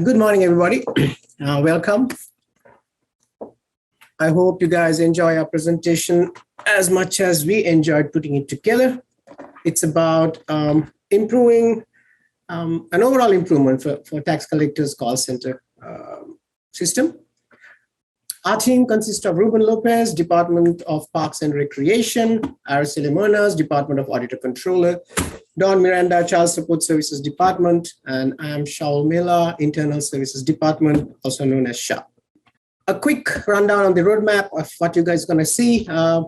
Good morning, everybody. Welcome. I hope you guys enjoy our presentation as much as we enjoyed putting it together. It's about improving, an overall improvement for tax collectors call center system. Our team consists of Ruben Lopez, Department of Parks and Recreation, Araceli Muñoz, Department of Auditor-Controller, Don Miranda, Child Support Services Department, and I am Shaul Mihlar, Internal Services Department, also known as SHA. A quick rundown on the roadmap of what you guys are going to see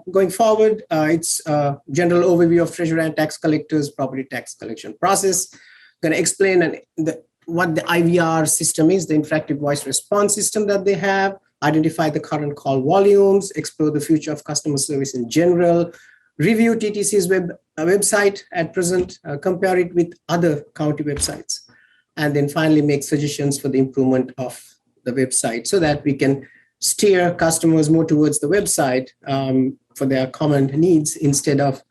going forward. It's a general overview of Treasury and tax collectors' property tax collection process. Going to explain what the IVR system is, the interactive voice response system that they have, identify the current call volumes, explore the future of customer service in general, review TTC's website at present, compare it with other county websites, and then finally make suggestions for the improvement of the website so that we can steer customers more towards the website for their common needs instead of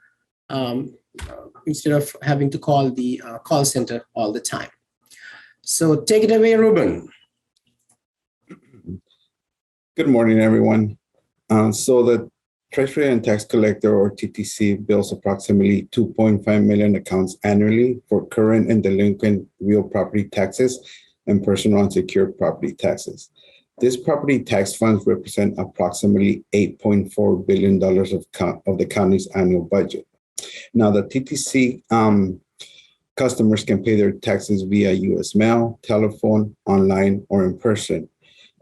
having to call the call center all the time. So take it away, Ruben. Good morning, everyone. So the Treasury and Tax Collector, or TTC, bills approximately 2.5 million accounts annually for current and delinquent real property taxes and personal unsecured property taxes. These property tax funds represent approximately $8.4 billion of the county's annual budget. Now, the TTC customers can pay their taxes via U.S. mail, telephone, online, or in person.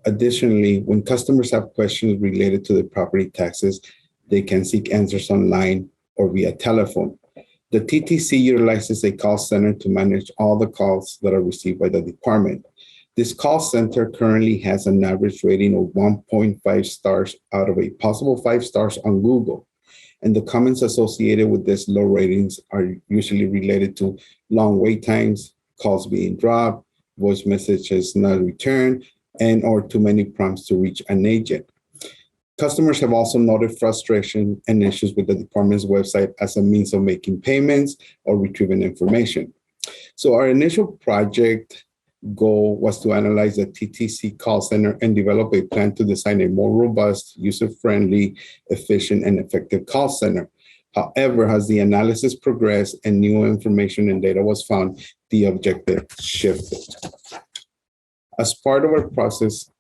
Additionally, when customers have questions related to the property taxes, they can seek answers online or via telephone. The TTC utilizes a call center to manage all the calls that are received by the department. This call center currently has an average rating of 1.5 stars out of a possible 5 stars on Google. And the comments associated with these low ratings are usually related to long wait times, calls being dropped, voice messages not returned, and or too many prompts to reach an agent. Customers have also noted frustration and issues with the department's website as a means of making payments or retrieving information. So our initial project goal was to analyze the TTC call center and develop a plan to design a more robust, user-friendly, efficient, and effective call center. However, as the analysis progressed and new information and data was found, the objective shifted. As part of our process,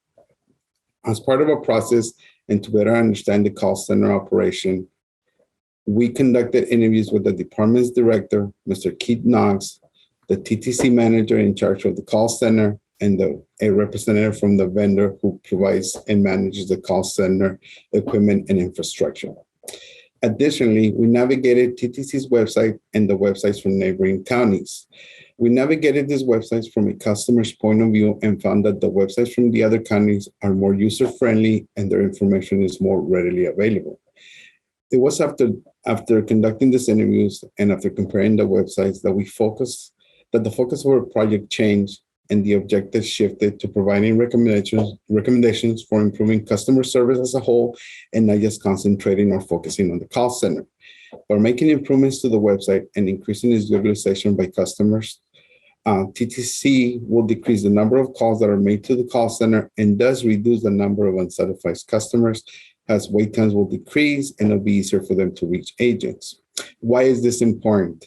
and to better understand the call center operation, we conducted interviews with the department's director, Mr. Keith Knox, the TTC manager in charge of the call center, and a representative from the vendor who provides and manages the call center equipment and infrastructure. Additionally, we navigated TTC's website and the websites from neighboring counties. We navigated these websites from a customer's point of view and found that the websites from the other counties are more user-friendly and their information is more readily available. It was after conducting these interviews and after comparing the websites that the focus of our project changed and the objective shifted to providing recommendations for improving customer service as a whole and not just concentrating or focusing on the call center. By making improvements to the website and increasing its utilization by customers, TTC will decrease the number of calls that are made to the call center and thus reduce the number of unsatisfied customers, as wait times will decrease and it'll be easier for them to reach agents. Why is this important?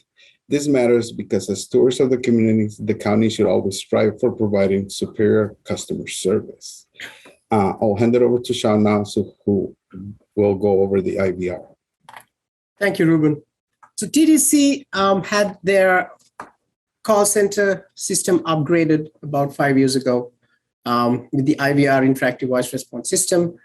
This matters because as stewards of the communities, the county should always strive for providing superior customer service. I'll hand it over to Shaul now, who will go over the IVR. Thank you, Ruben. So TTC had their call center system upgraded about 5 years ago with the IVR interactive voice response system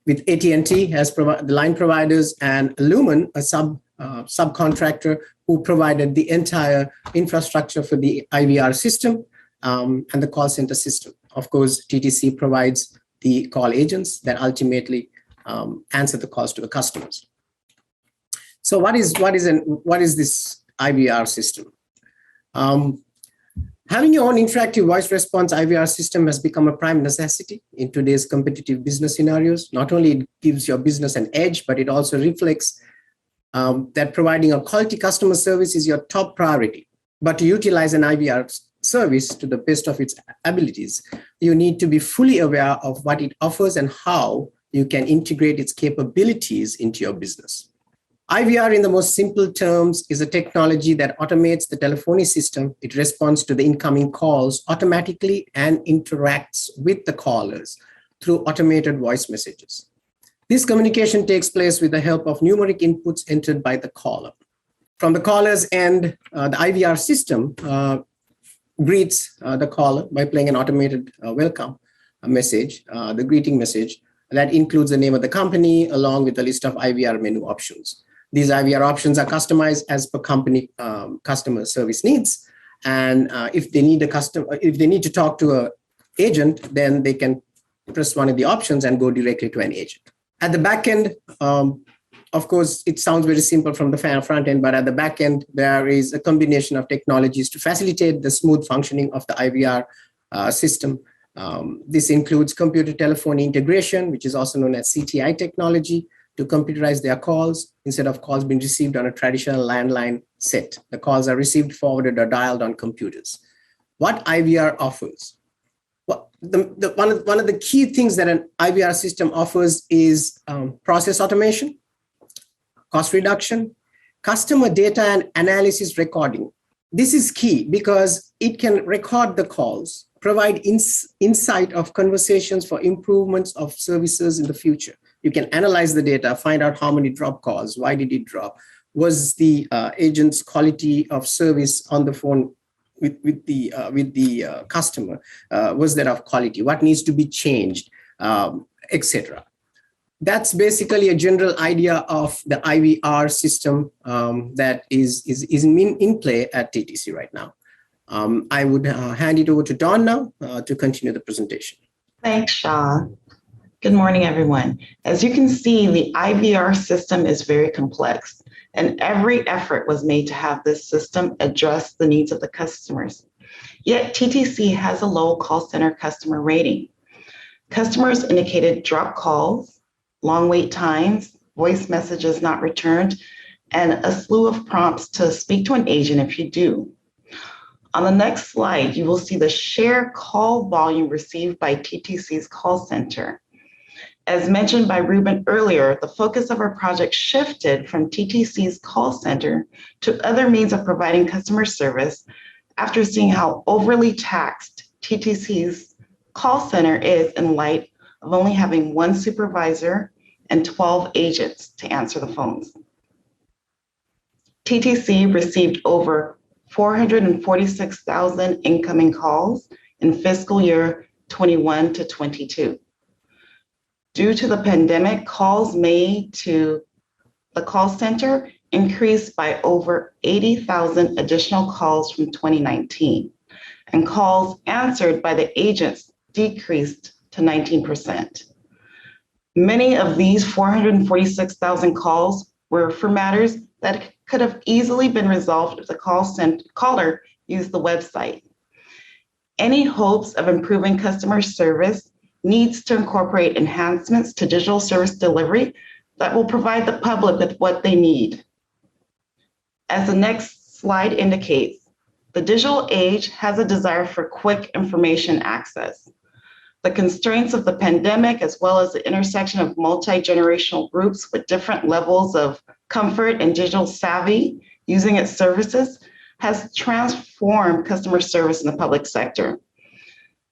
with AT&T as the line providers and Lumen, a subcontractor who provided the entire infrastructure for the IVR system and the call center system. Of course, TTC provides the call agents that ultimately answer the calls to the customers. So what is this IVR system? Having your own interactive voice response IVR system has become a prime necessity in today's competitive business scenarios. Not only it gives your business an edge, but it also reflects that providing a quality customer service is your top priority. But to utilize an IVR service to the best of its abilities, you need to be fully aware of what it offers and how you can integrate its capabilities into your business. IVR, in the most simple terms, is a technology that automates the telephony system. It responds to the incoming calls automatically and interacts with the callers through automated voice messages. This communication takes place with the help of numeric inputs entered by the caller. From the caller's end, the IVR system greets the caller by playing an automated welcome message, the greeting message that includes the name of the company along with a list of IVR menu options. These IVR options are customized as per company customer service needs, and if they need to talk to an agent, then they can press one of the options and go directly to an agent. At the back end, of course, it sounds very simple from the front end, but at the back end, there is a combination of technologies to facilitate the smooth functioning of the IVR system. This includes computer telephony integration, which is also known as CTI technology, to computerize their calls. Instead of calls being received on a traditional landline set, the calls are received, forwarded, or dialed on computers. What IVR offers? Well, one of the key things that an IVR system offers is process automation, cost reduction, customer data and analysis recording. This is key because it can record the calls, provide insight of conversations for improvements of services in the future. You can analyze the data, find out how many drop calls, why did it drop, was the agent's quality of service on the phone with the customer, was that of quality, what needs to be changed, etc. That's basically a general idea of the IVR system that is in play at TTC right now. I would hand it over to Dawn now to continue the presentation. Thanks, Shah. Good morning, everyone. As you can see, the IVR system is very complex, and every effort was made to have this system address the needs of the customers. Yet TTC has a low call center customer rating. Customers indicated drop calls, long wait times, voice messages not returned, and a slew of prompts to speak to an agent if you do. On the next slide, you will see the share call volume received by TTC's call center. As mentioned by Ruben earlier, the focus of our project shifted from TTC's call center to other means of providing customer service after seeing how overly taxed TTC's call center is in light of only having one supervisor and 12 agents to answer the phones. TTC received over 446,000 incoming calls in fiscal year 21 to 22. Due to the pandemic, calls made to the call center increased by over 80,000 additional calls from 2019, and calls answered by the agents decreased to 19%. Many of these 446,000 calls were for matters that could have easily been resolved if the caller used the website. Any hopes of improving customer service needs to incorporate enhancements to digital service delivery that will provide the public with what they need. As the next slide indicates, the digital age has a desire for quick information access. The constraints of the pandemic, as well as the intersection of multi-generational groups with different levels of comfort and digital savvy using its services, has transformed customer service in the public sector.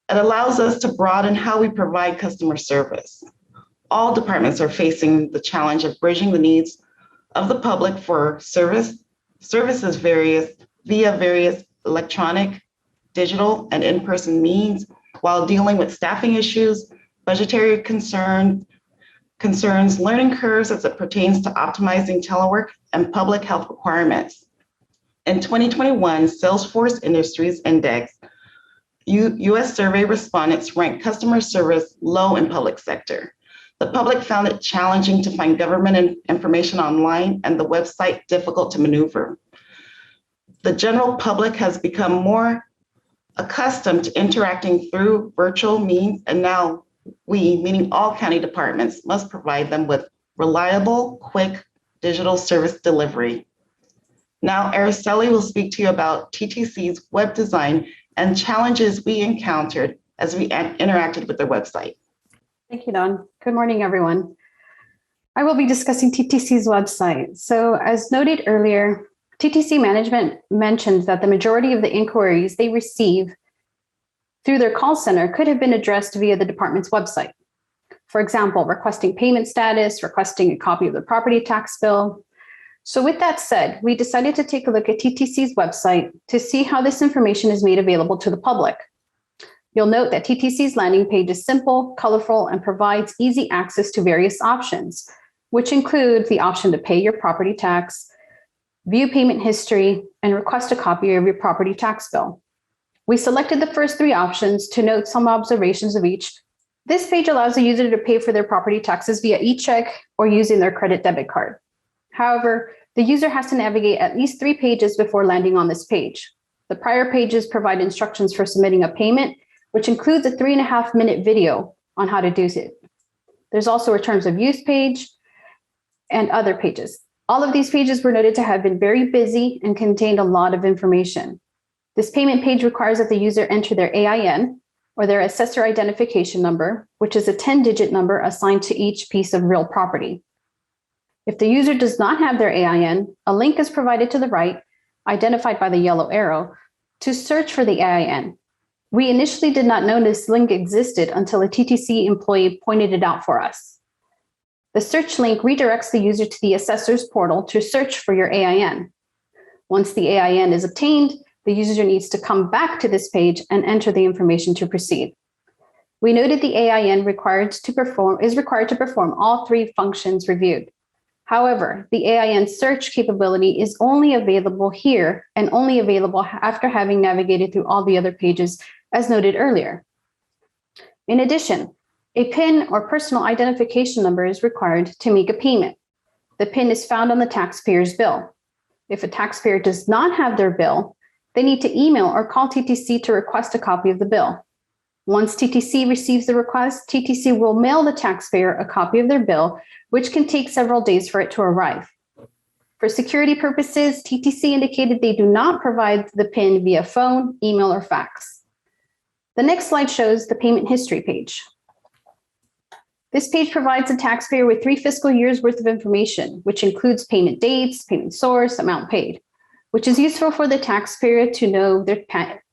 It allows us to broaden how we provide customer service. All departments are facing the challenge of bridging the needs of the public for services via various electronic, digital, and in-person means, while dealing with staffing issues, budgetary concerns, learning curves as it pertains to optimizing telework, and public health requirements. In 2021, Salesforce Industries Index U.S. survey respondents ranked customer service low in public sector. The public found it challenging to find government information online and the website difficult to maneuver. The general public has become more accustomed to interacting through virtual means, and now we, meaning all county departments, must provide them with reliable, quick digital service delivery. Now, Araceli will speak to you about TTC's web design and challenges we encountered as we interacted with their website. Thank you, Dawn. Good morning, everyone. I will be discussing TTC's website. So as noted earlier, TTC management mentioned that the majority of the inquiries they receive through their call center could have been addressed via the department's website. For example, requesting payment status, requesting a copy of the property tax bill. So with that said, we decided to take a look at TTC's website to see how this information is made available to the public. You'll note that TTC's landing page is simple, colorful, and provides easy access to various options, which include the option to pay your property tax, view payment history, and request a copy of your property tax bill. We selected the first three options to note some observations of each. This page allows the user to pay for their property taxes via e-check or using their credit debit card. However, the user has to navigate at least 3 pages before landing on this page. The prior pages provide instructions for submitting a payment, which includes a 3.5-minute video on how to do it. There's also a terms of use page and other pages. All of these pages were noted to have been very busy and contained a lot of information. This payment page requires that the user enter their AIN, or their assessor identification number, which is a 10-digit number assigned to each piece of real property. If the user does not have their AIN, a link is provided to the right, identified by the yellow arrow, to search for the AIN. We initially did not know this link existed until a TTC employee pointed it out for us. The search link redirects the user to the assessor's portal to search for your AIN. Once the AIN is obtained, the user needs to come back to this page and enter the information to proceed. We noted the AIN is required to perform all 3 functions reviewed. However, the AIN search capability is only available here and only available after having navigated through all the other pages, as noted earlier. In addition, a PIN or personal identification number is required to make a payment. The PIN is found on the taxpayer's bill. If a taxpayer does not have their bill, they need to email or call TTC to request a copy of the bill. Once TTC receives the request, TTC will mail the taxpayer a copy of their bill, which can take several days for it to arrive. For security purposes, TTC indicated they do not provide the PIN via phone, email, or fax. The next slide shows the payment history page. This page provides the taxpayer with 3 fiscal years worth of information, which includes payment dates, payment source, amount paid, which is useful for the taxpayer to know their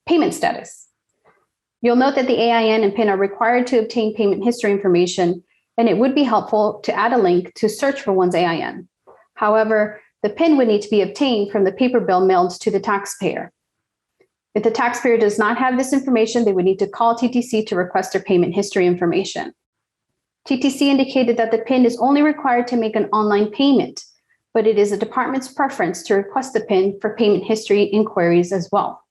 payment status. You'll note that the AIN and PIN are required to obtain payment history information, and it would be helpful to add a link to search for one's AIN. However, the PIN would need to be obtained from the paper bill mailed to the taxpayer. If the taxpayer does not have this information, they would need to call TTC to request their payment history information. TTC indicated that the PIN is only required to make an online payment, but it is the department's preference to request the PIN for payment history inquiries as well.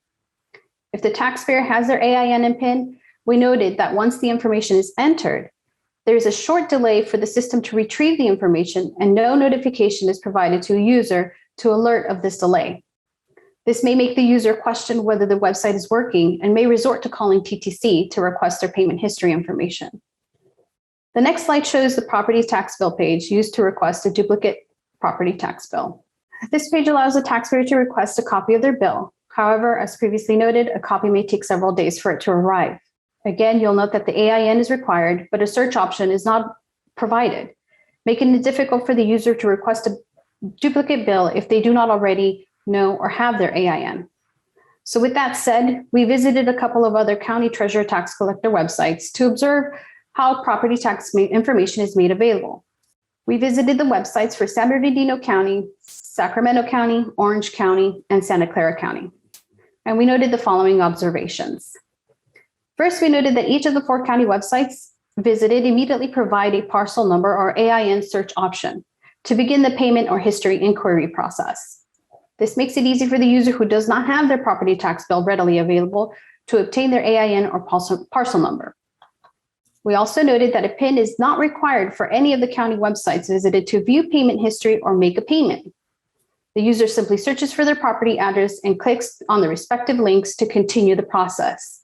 If the taxpayer has their AIN and PIN, we noted that once the information is entered, there is a short delay for the system to retrieve the information, and no notification is provided to a user to alert of this delay. This may make the user question whether the website is working and may resort to calling TTC to request their payment history information. The next slide shows the property tax bill page used to request a duplicate property tax bill. This page allows the taxpayer to request a copy of their bill. However, as previously noted, a copy may take several days for it to arrive. Again, you'll note that the AIN is required, but a search option is not provided, making it difficult for the user to request a duplicate bill if they do not already know or have their AIN. So with that said, we visited a couple of other county treasurer tax collector websites to observe how property tax information is made available. We visited the websites for San Bernardino County, Sacramento County, Orange County, and Santa Clara County. And we noted the following observations. First, we noted that each of the 4 county websites visited immediately provide a parcel number or AIN search option to begin the payment or history inquiry process. This makes it easy for the user who does not have their property tax bill readily available to obtain their AIN or parcel number. We also noted that a PIN is not required for any of the county websites visited to view payment history or make a payment. The user simply searches for their property address and clicks on the respective links to continue the process.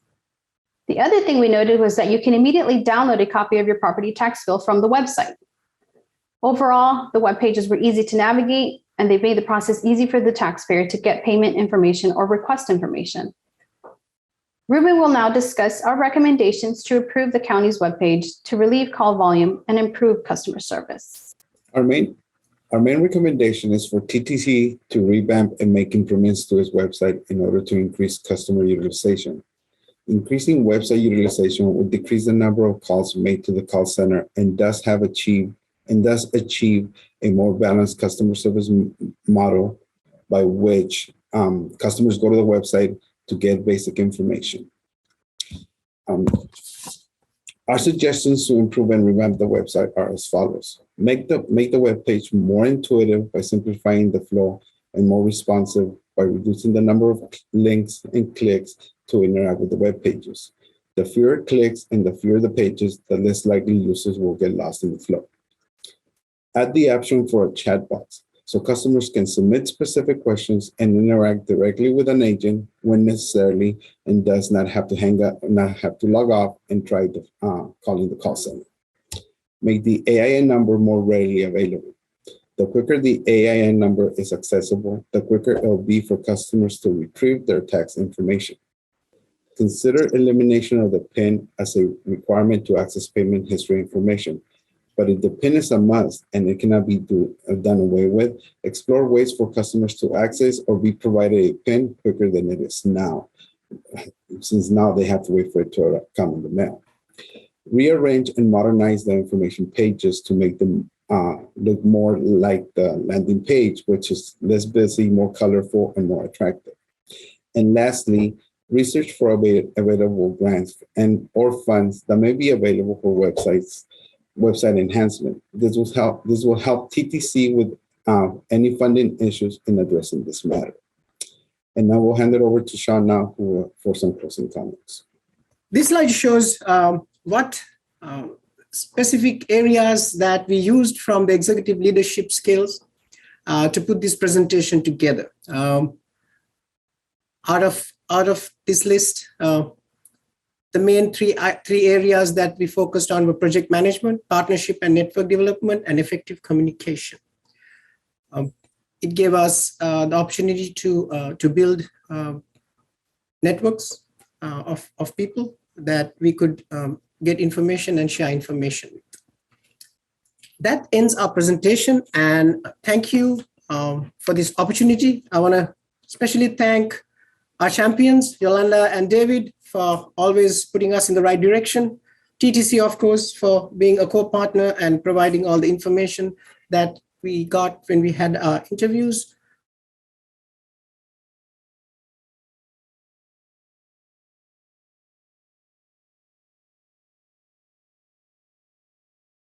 The other thing we noted was that you can immediately download a copy of your property tax bill from the website. Overall, the web pages were easy to navigate, and they made the process easy for the taxpayer to get payment information or request information. Ruben will now discuss our recommendations to improve the county's webpage to relieve call volume and improve customer service. Our main recommendation is for TTC to revamp and make improvements to its website in order to increase customer utilization. Increasing website utilization would decrease the number of calls made to the call center and thus achieve a more balanced customer service model by which customers go to the website to get basic information. Our suggestions to improve and revamp the website are as follows. Make the web page more intuitive by simplifying the flow and more responsive by reducing the number of links and clicks to interact with the web pages. The fewer clicks and the fewer the pages, the less likely users will get lost in the flow. Add the option for a chat box so customers can submit specific questions and interact directly with an agent when necessary and does not have to hang up, not have to log off and try calling the call center. Make the AIN number more readily available. The quicker the AIN number is accessible, the quicker it will be for customers to retrieve their tax information. Consider elimination of the PIN as a requirement to access payment history information. But if the PIN is a must and it cannot be done away with, explore ways for customers to access or be provided a PIN quicker than it is now, since now they have to wait for it to come in the mail. Rearrange and modernize the information pages to make them look more like the landing page, which is less busy, more colorful, and more attractive. And lastly, research for available grants and or funds that may be available for website enhancement. This will help TTC with any funding issues in addressing this matter. And now we'll hand it over to Sean now for some closing comments. This slide shows what specific areas that we used from the executive leadership skills to put this presentation together. Out of this list, the main three areas that we focused on were project management, partnership and network development, and effective communication. It gave us the opportunity to build networks of people that we could get information and share information. That ends our presentation, and thank you for this opportunity. I want to especially thank our champions, Yolanda and David, for always putting us in the right direction. TTC, of course, for being a co-partner and providing all the information that we got when we had our interviews.